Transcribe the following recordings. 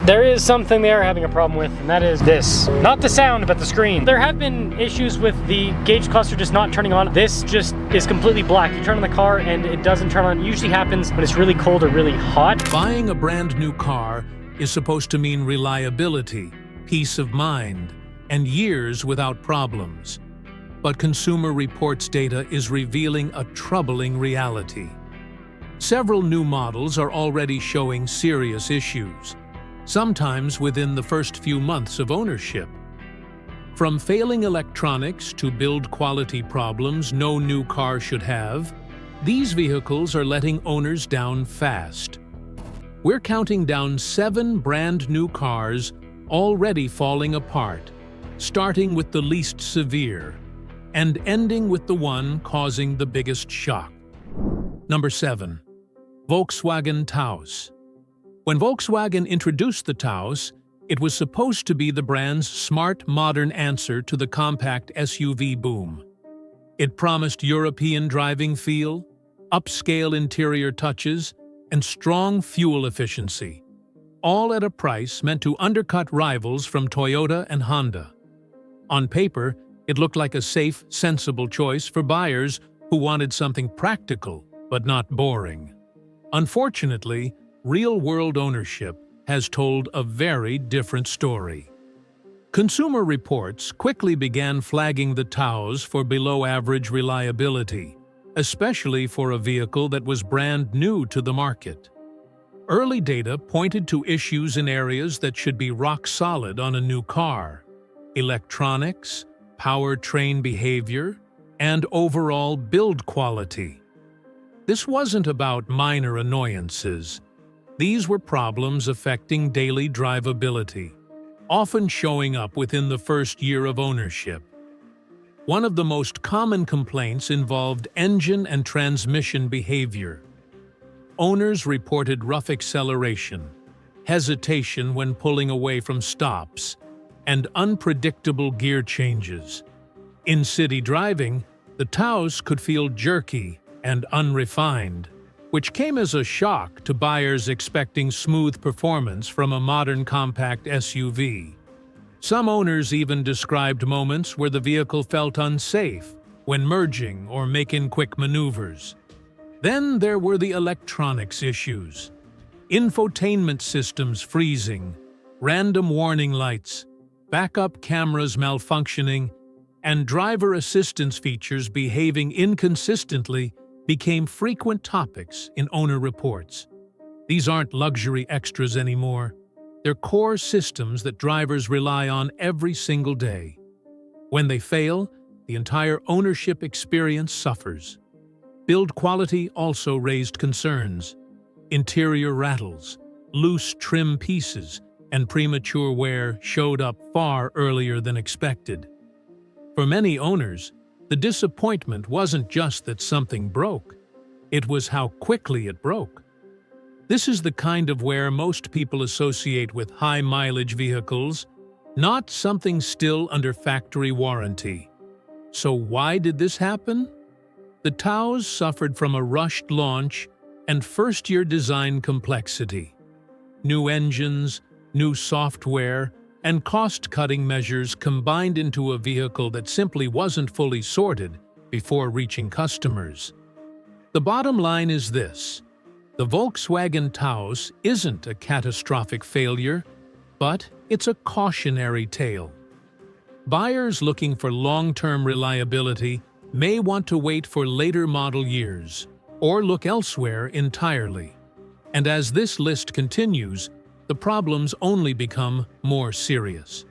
there is something they are having a problem with, and that is this. Not the sound, but the screen. There have been issues with the gauge cluster just not turning on. This just is completely black. You turn on the car and it doesn't turn on. It usually happens when it's really cold or really hot. Buying a brand new car is supposed to mean reliability, peace of mind, and years without problems. But Consumer Reports data is revealing a troubling reality. Several new models are already showing serious issues, sometimes within the first few months of ownership. From failing electronics to build quality problems no new car should have, these vehicles are letting owners down fast. We're counting down 7 brand new cars already falling apart, starting with the least severe and ending with the one causing the biggest shock. Number 7. Volkswagen Taos. When Volkswagen introduced the Taos, it was supposed to be the brand's smart, modern answer to the compact SUV boom. It promised European driving feel, upscale interior touches, and strong fuel efficiency, all at a price meant to undercut rivals from Toyota and Honda. On paper, it looked like a safe, sensible choice for buyers who wanted something practical but not boring. Unfortunately, real-world ownership has told a very different story. Consumer Reports quickly began flagging the Taos for below-average reliability, especially for a vehicle that was brand new to the market. Early data pointed to issues in areas that should be rock-solid on a new car: electronics, powertrain behavior, and overall build quality. This wasn't about minor annoyances. These were problems affecting daily drivability, often showing up within the first year of ownership. One of the most common complaints involved engine and transmission behavior. Owners reported rough acceleration, hesitation when pulling away from stops, and unpredictable gear changes. In city driving, the Taos could feel jerky and unrefined, which came as a shock to buyers expecting smooth performance from a modern compact SUV. Some owners even described moments where the vehicle felt unsafe when merging or making quick maneuvers. Then there were the electronics issues. Infotainment systems freezing, random warning lights, backup cameras malfunctioning, and driver assistance features behaving inconsistently became frequent topics in owner reports. These aren't luxury extras anymore. They're core systems that drivers rely on every single day. When they fail, the entire ownership experience suffers. Build quality also raised concerns. Interior rattles, loose trim pieces, and premature wear showed up far earlier than expected. For many owners, the disappointment wasn't just that something broke. It was how quickly it broke. This is the kind of wear most people associate with high-mileage vehicles, not something still under factory warranty. So why did this happen? The Taos suffered from a rushed launch and first-year design complexity. New engines, new software, and cost-cutting measures combined into a vehicle that simply wasn't fully sorted before reaching customers. The bottom line is this: the Volkswagen Taos isn't a catastrophic failure, but it's a cautionary tale. Buyers looking for long-term reliability may want to wait for later model years or look elsewhere entirely. And as this list continues, the problems only become more serious.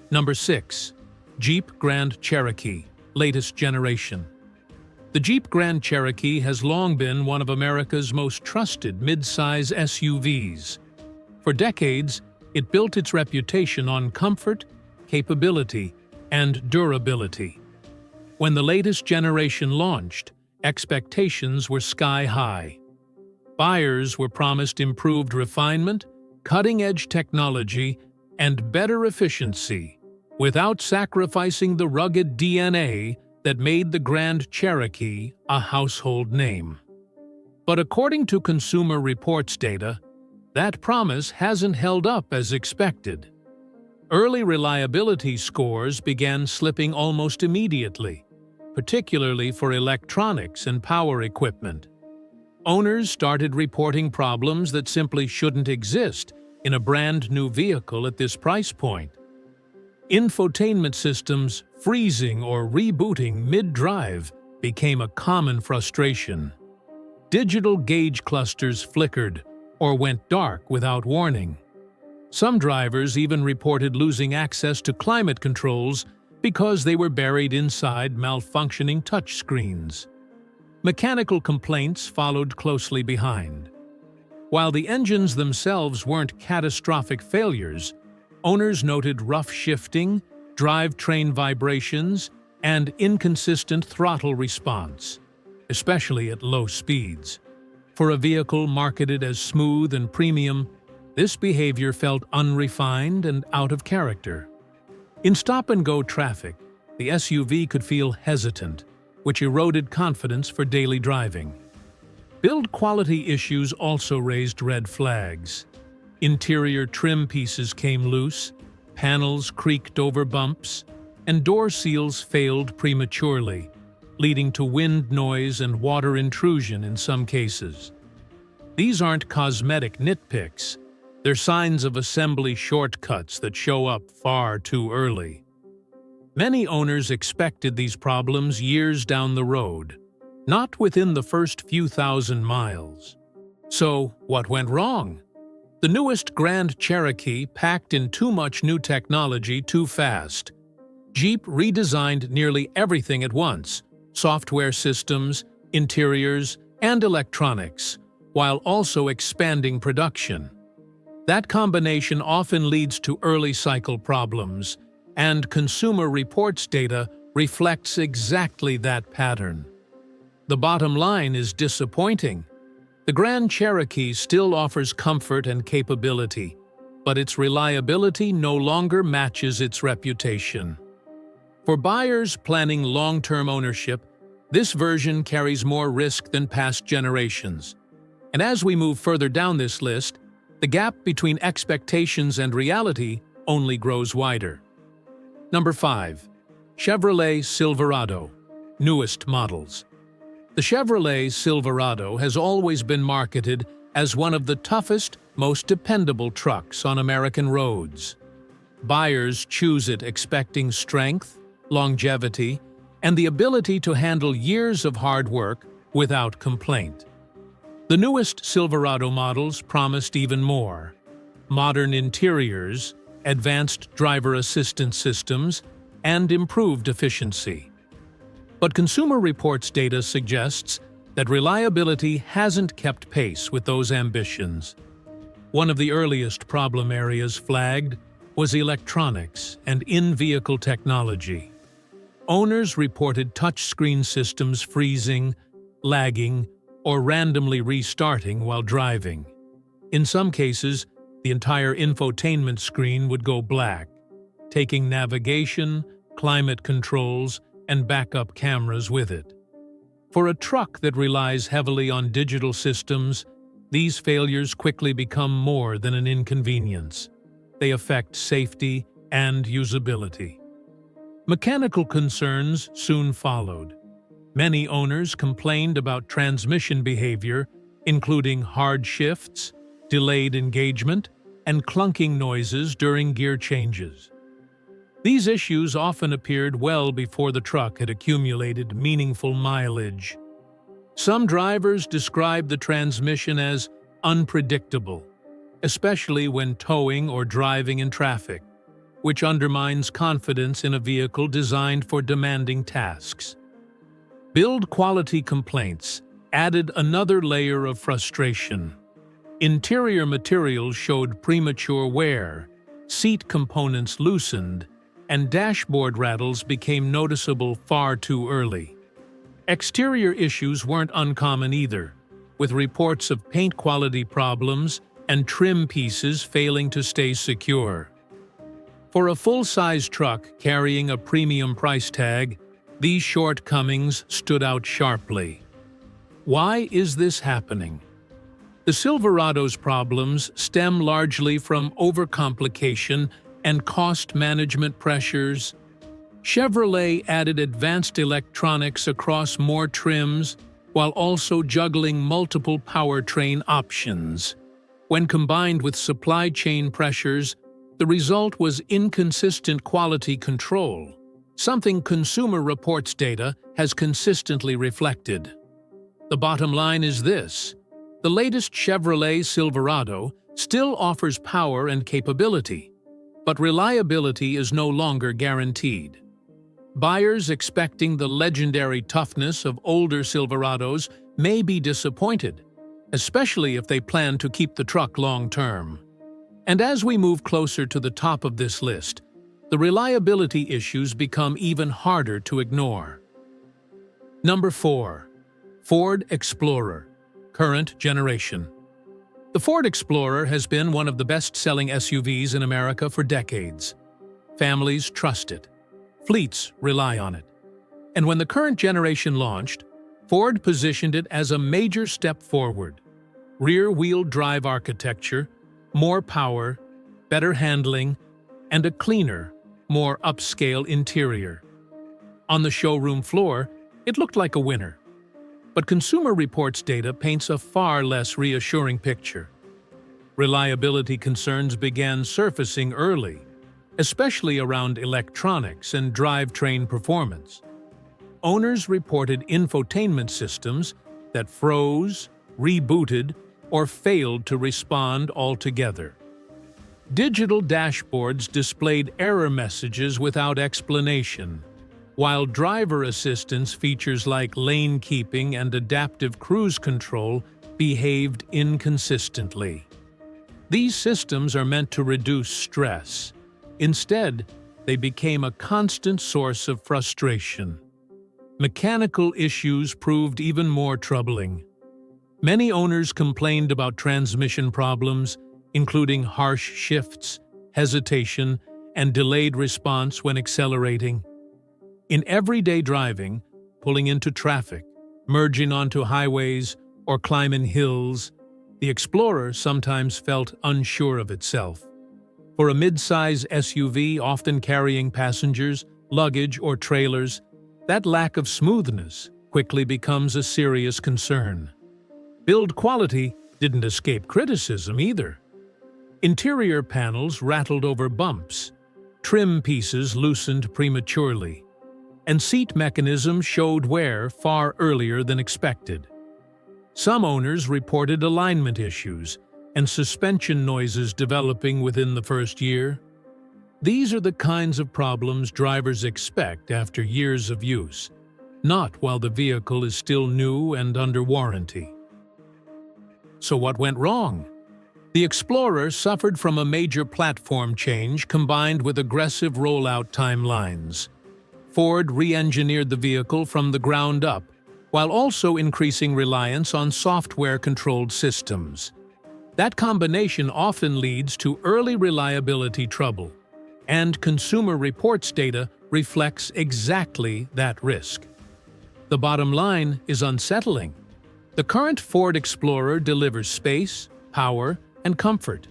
Number 6. Jeep Grand Cherokee, latest generation. The Jeep Grand Cherokee has long been one of America's most trusted mid-size SUVs. For decades, it built its reputation on comfort, capability, and durability. When the latest generation launched, expectations were sky-high. Buyers were promised improved refinement, cutting-edge technology, and better efficiency, without sacrificing the rugged DNA that made the Grand Cherokee a household name. But according to Consumer Reports data, That promise hasn't held up as expected. Early reliability scores began slipping almost immediately, particularly for electronics and power equipment. Owners started reporting problems that simply shouldn't exist in a brand new vehicle at this price point. Infotainment systems freezing or rebooting mid-drive became a common frustration. Digital gauge clusters flickered or went dark without warning. Some drivers even reported losing access to climate controls because they were buried inside malfunctioning touchscreens. Mechanical complaints followed closely behind. While the engines themselves weren't catastrophic failures, owners noted rough shifting, drivetrain vibrations, and inconsistent throttle response, especially at low speeds. For a vehicle marketed as smooth and premium, this behavior felt unrefined and out of character. In stop-and-go traffic, the SUV could feel hesitant, which eroded confidence for daily driving. Build quality issues also raised red flags. Interior trim pieces came loose, panels creaked over bumps, and door seals failed prematurely, leading to wind noise and water intrusion in some cases. These aren't cosmetic nitpicks. They're signs of assembly shortcuts that show up far too early. Many owners expected these problems years down the road, not within the first few thousand miles. So, what went wrong? The newest Grand Cherokee packed in too much new technology too fast. Jeep redesigned nearly everything at once: software systems, interiors, and electronics, while also expanding production. That combination often leads to early cycle problems, and Consumer Reports data reflects exactly that pattern. The bottom line is disappointing. The Grand Cherokee still offers comfort and capability, but its reliability no longer matches its reputation. For buyers planning long-term ownership, this version carries more risk than past generations. And as we move further down this list, the gap between expectations and reality only grows wider. Number 5. Chevrolet Silverado, newest models. The Chevrolet Silverado has always been marketed as one of the toughest, most dependable trucks on American roads. Buyers choose it expecting strength, longevity, and the ability to handle years of hard work without complaint. The newest Silverado models promised even more: modern interiors, advanced driver assistance systems, and improved efficiency. But Consumer Reports data suggests that reliability hasn't kept pace with those ambitions. One of the earliest problem areas flagged was electronics and in-vehicle technology. Owners reported touchscreen systems freezing, lagging, or randomly restarting while driving. In some cases, the entire infotainment screen would go black, taking navigation, climate controls, and backup cameras with it. For a truck that relies heavily on digital systems, these failures quickly become more than an inconvenience. They affect safety and usability. Mechanical concerns soon followed. Many owners complained about transmission behavior, including hard shifts, delayed engagement, and clunking noises during gear changes. These issues often appeared well before the truck had accumulated meaningful mileage. Some drivers described the transmission as unpredictable, especially when towing or driving in traffic, which undermines confidence in a vehicle designed for demanding tasks. Build quality complaints added another layer of frustration. Interior materials showed premature wear, seat components loosened, and dashboard rattles became noticeable far too early. Exterior issues weren't uncommon either, with reports of paint quality problems and trim pieces failing to stay secure. For a full-size truck carrying a premium price tag, these shortcomings stood out sharply. Why is this happening? The Silverado's problems stem largely from overcomplication and cost management pressures. Chevrolet added advanced electronics across more trims while also juggling multiple powertrain options. When combined with supply chain pressures, the result was inconsistent quality control, something Consumer Reports data has consistently reflected. The bottom line is this: the latest Chevrolet Silverado still offers power and capability, but reliability is no longer guaranteed. Buyers expecting the legendary toughness of older Silverados may be disappointed, especially if they plan to keep the truck long-term. And as we move closer to the top of this list, the reliability issues become even harder to ignore. Number 4. Ford Explorer, current generation. The Ford Explorer has been one of the best-selling SUVs in America for decades. Families trust it. Fleets rely on it. And when the current generation launched, Ford positioned it as a major step forward. Rear-wheel drive architecture, more power, better handling, and a cleaner, more upscale interior. On the showroom floor, it looked like a winner. But Consumer Reports data paints a far less reassuring picture. Reliability concerns began surfacing early, especially around electronics and drivetrain performance. Owners reported infotainment systems that froze, rebooted, or failed to respond altogether. Digital dashboards displayed error messages without explanation, while driver assistance features like lane keeping and adaptive cruise control behaved inconsistently. These systems are meant to reduce stress. Instead, they became a constant source of frustration. Mechanical issues proved even more troubling. Many owners complained about transmission problems, including harsh shifts, hesitation, and delayed response when accelerating. In everyday driving, pulling into traffic, merging onto highways, or climbing hills, the Explorer sometimes felt unsure of itself. For a mid-size SUV often carrying passengers, luggage, or trailers, that lack of smoothness quickly becomes a serious concern. Build quality didn't escape criticism either. Interior panels rattled over bumps, trim pieces loosened prematurely, and seat mechanisms showed wear far earlier than expected. Some owners reported alignment issues and suspension noises developing within the first year. These are the kinds of problems drivers expect after years of use, not while the vehicle is still new and under warranty. So what went wrong? The Explorer suffered from a major platform change combined with aggressive rollout timelines. Ford re-engineered the vehicle from the ground up, while also increasing reliance on software-controlled systems. That combination often leads to early reliability trouble, and Consumer Reports data reflects exactly that risk. The bottom line is unsettling. The current Ford Explorer delivers space, power, and comfort,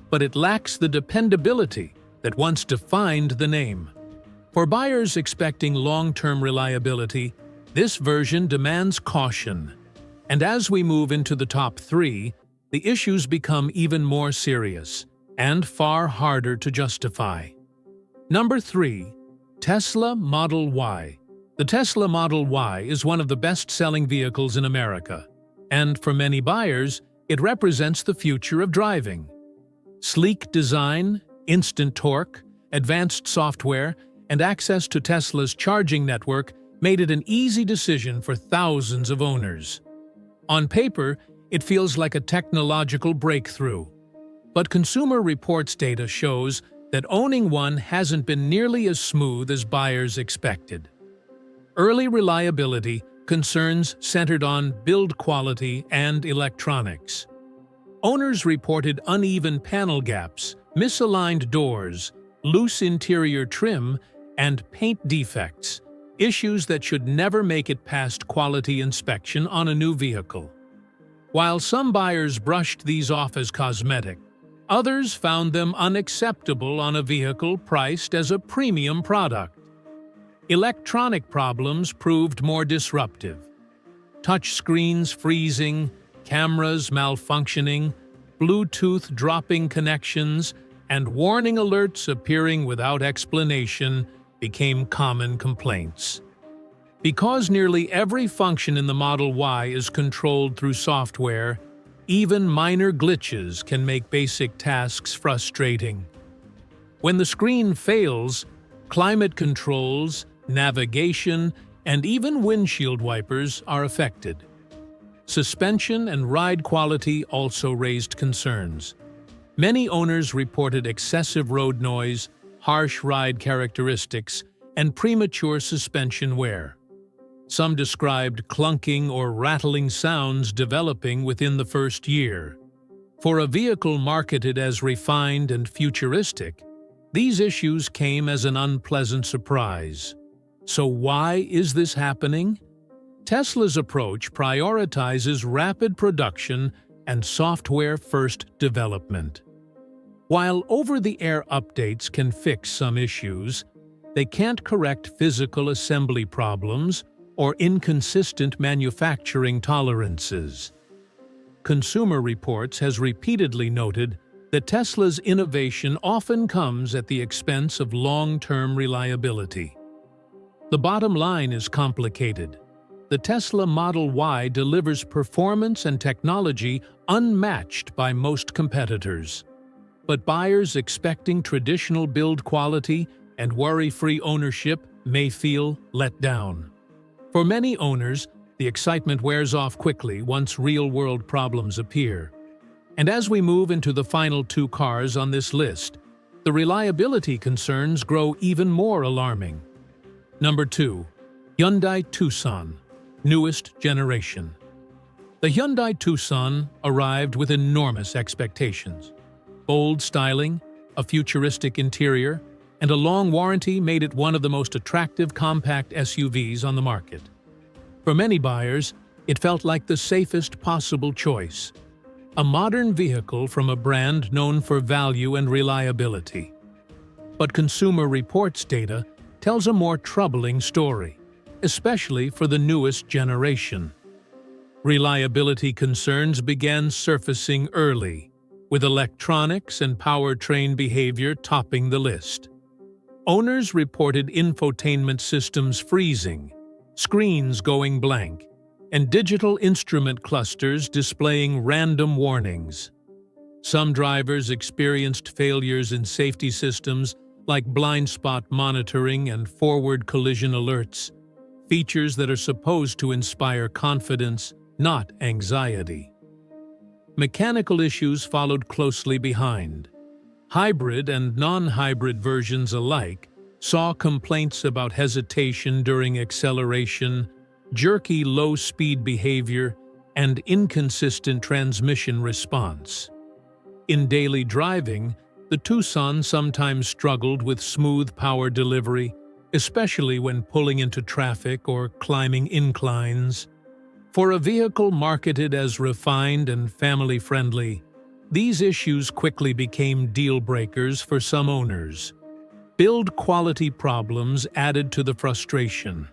but it lacks the dependability that once defined the name. For buyers expecting long-term reliability, this version demands caution. And as we move into the top 3, the issues become even more serious and far harder to justify. Number 3. Tesla Model Y. The Tesla Model Y is one of the best-selling vehicles in America, and for many buyers, it represents the future of driving. Sleek design, instant torque, advanced software, and access to Tesla's charging network made it an easy decision for thousands of owners. On paper, it feels like a technological breakthrough. But Consumer Reports data shows that owning one hasn't been nearly as smooth as buyers expected. Early reliability concerns centered on build quality and electronics. Owners reported uneven panel gaps, misaligned doors, loose interior trim, and paint defects, issues that should never make it past quality inspection on a new vehicle. While some buyers brushed these off as cosmetic, others found them unacceptable on a vehicle priced as a premium product. Electronic problems proved more disruptive. Touch screens freezing, cameras malfunctioning, Bluetooth dropping connections, and warning alerts appearing without explanation became common complaints. Because nearly every function in the Model Y is controlled through software, even minor glitches can make basic tasks frustrating. When the screen fails, climate controls, navigation, and even windshield wipers are affected. Suspension and ride quality also raised concerns. Many owners reported excessive road noise, harsh ride characteristics, and premature suspension wear. Some described clunking or rattling sounds developing within the first year. For a vehicle marketed as refined and futuristic, these issues came as an unpleasant surprise. So why is this happening? Tesla's approach prioritizes rapid production and software-first development. While over-the-air updates can fix some issues, they can't correct physical assembly problems or inconsistent manufacturing tolerances. Consumer Reports has repeatedly noted that Tesla's innovation often comes at the expense of long-term reliability. The bottom line is complicated. The Tesla Model Y delivers performance and technology unmatched by most competitors. But buyers expecting traditional build quality and worry-free ownership may feel let down. For many owners, the excitement wears off quickly once real-world problems appear. And as we move into the final two cars on this list, the reliability concerns grow even more alarming. Number 2. Hyundai Tucson, newest generation. The Hyundai Tucson arrived with enormous expectations. Bold styling, a futuristic interior, and a long warranty made it one of the most attractive compact SUVs on the market. For many buyers, it felt like the safest possible choice. A modern vehicle from a brand known for value and reliability. But Consumer Reports data tells a more troubling story, especially for the newest generation. Reliability concerns began surfacing early, with electronics and powertrain behavior topping the list. Owners reported infotainment systems freezing, screens going blank, and digital instrument clusters displaying random warnings. Some drivers experienced failures in safety systems like blind spot monitoring and forward collision alerts, features that are supposed to inspire confidence, not anxiety. Mechanical issues followed closely behind. Hybrid and non-hybrid versions alike saw complaints about hesitation during acceleration, jerky low-speed behavior, and inconsistent transmission response. In daily driving, the Tucson sometimes struggled with smooth power delivery, especially when pulling into traffic or climbing inclines. For a vehicle marketed as refined and family-friendly, these issues quickly became deal-breakers for some owners. Build quality problems added to the frustration.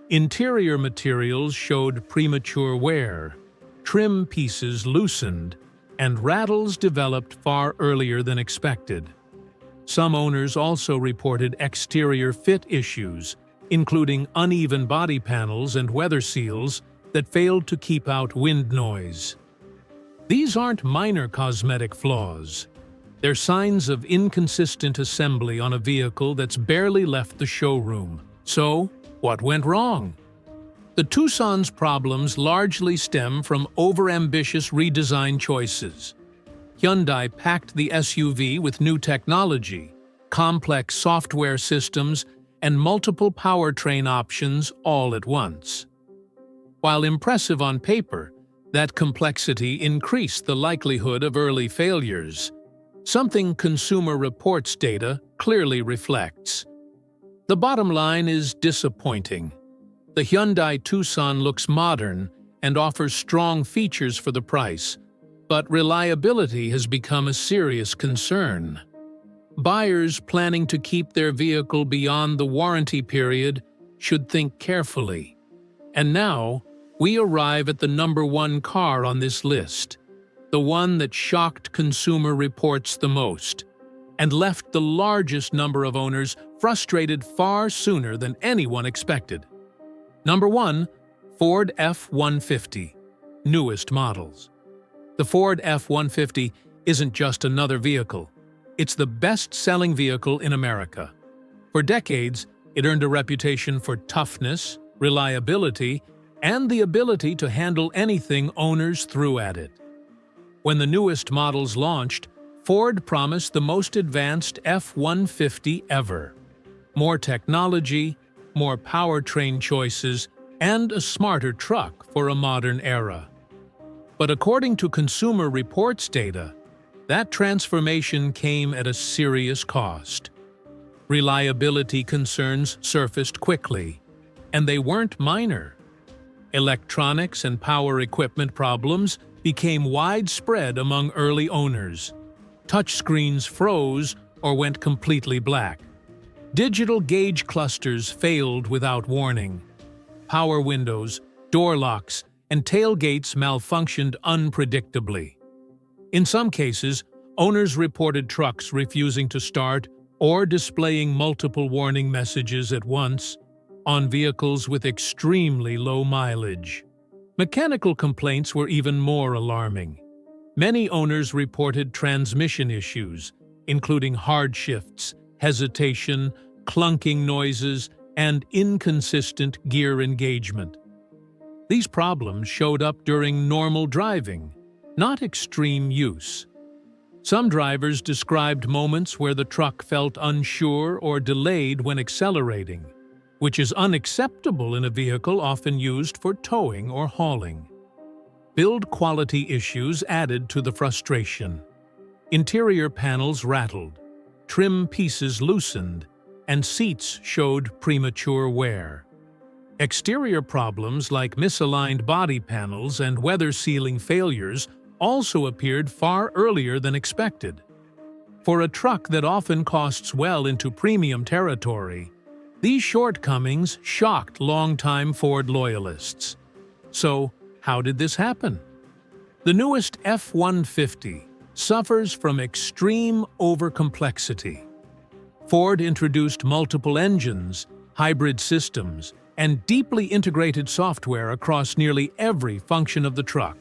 Interior materials showed premature wear, trim pieces loosened, and rattles developed far earlier than expected. Some owners also reported exterior fit issues, including uneven body panels and weather seals that failed to keep out wind noise. These aren't minor cosmetic flaws. They're signs of inconsistent assembly on a vehicle that's barely left the showroom. So, what went wrong? The Tucson's problems largely stem from overambitious redesign choices. Hyundai packed the SUV with new technology, complex software systems, and multiple powertrain options all at once. While impressive on paper, that complexity increased the likelihood of early failures, something Consumer Reports data clearly reflects. The bottom line is disappointing. The Hyundai Tucson looks modern and offers strong features for the price, but reliability has become a serious concern. Buyers planning to keep their vehicle beyond the warranty period should think carefully. And now, we arrive at the #1 car on this list, the one that shocked Consumer Reports the most, and left the largest number of owners frustrated far sooner than anyone expected. Number 1, Ford F-150, newest models. The Ford F-150 isn't just another vehicle. It's the best-selling vehicle in America. For decades, it earned a reputation for toughness, reliability, and the ability to handle anything owners threw at it. When the newest models launched, Ford promised the most advanced F-150 ever. More technology, more powertrain choices, and a smarter truck for a modern era. But according to Consumer Reports data, that transformation came at a serious cost. Reliability concerns surfaced quickly, and they weren't minor. Electronics and power equipment problems became widespread among early owners. Touchscreens froze or went completely black. Digital gauge clusters failed without warning. Power windows, door locks, and tailgates malfunctioned unpredictably. In some cases, owners reported trucks refusing to start or displaying multiple warning messages at once on vehicles with extremely low mileage. Mechanical complaints were even more alarming. Many owners reported transmission issues, including hard shifts, hesitation, clunking noises, and inconsistent gear engagement. These problems showed up during normal driving, not extreme use. Some drivers described moments where the truck felt unsure or delayed when accelerating, which is unacceptable in a vehicle often used for towing or hauling. Build quality issues added to the frustration. Interior panels rattled, trim pieces loosened, and seats showed premature wear. Exterior problems like misaligned body panels and weather sealing failures also appeared far earlier than expected. For a truck that often costs well into premium territory, these shortcomings shocked longtime Ford loyalists. So, how did this happen? The newest F-150 suffers from extreme overcomplexity. Ford introduced multiple engines, hybrid systems, and deeply integrated software across nearly every function of the truck,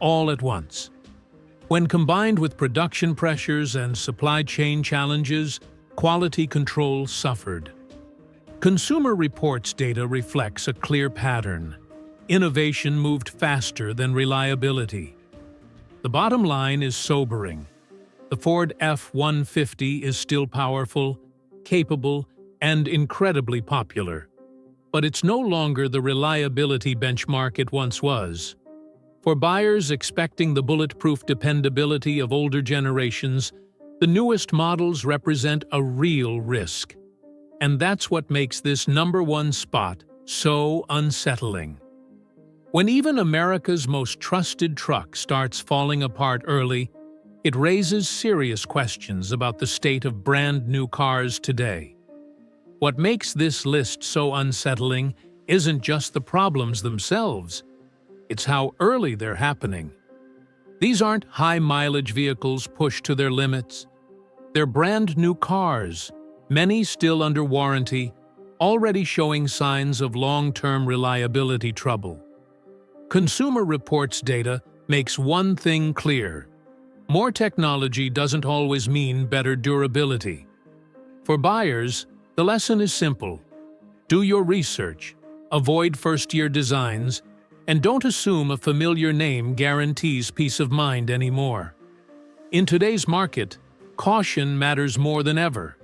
all at once. When combined with production pressures and supply chain challenges, quality control suffered. Consumer Reports data reflects a clear pattern. Innovation moved faster than reliability. The bottom line is sobering. The Ford F-150 is still powerful, capable, and incredibly popular. But it's no longer the reliability benchmark it once was. For buyers expecting the bulletproof dependability of older generations, the newest models represent a real risk. And that's what makes this #1 spot so unsettling. When even America's most trusted truck starts falling apart early, it raises serious questions about the state of brand-new cars today. What makes this list so unsettling isn't just the problems themselves, it's how early they're happening. These aren't high-mileage vehicles pushed to their limits. They're brand-new cars, many still under warranty, already showing signs of long-term reliability trouble. Consumer Reports data makes one thing clear: more technology doesn't always mean better durability. For buyers, the lesson is simple. Do your research, avoid first-year designs, and don't assume a familiar name guarantees peace of mind anymore. In today's market, caution matters more than ever.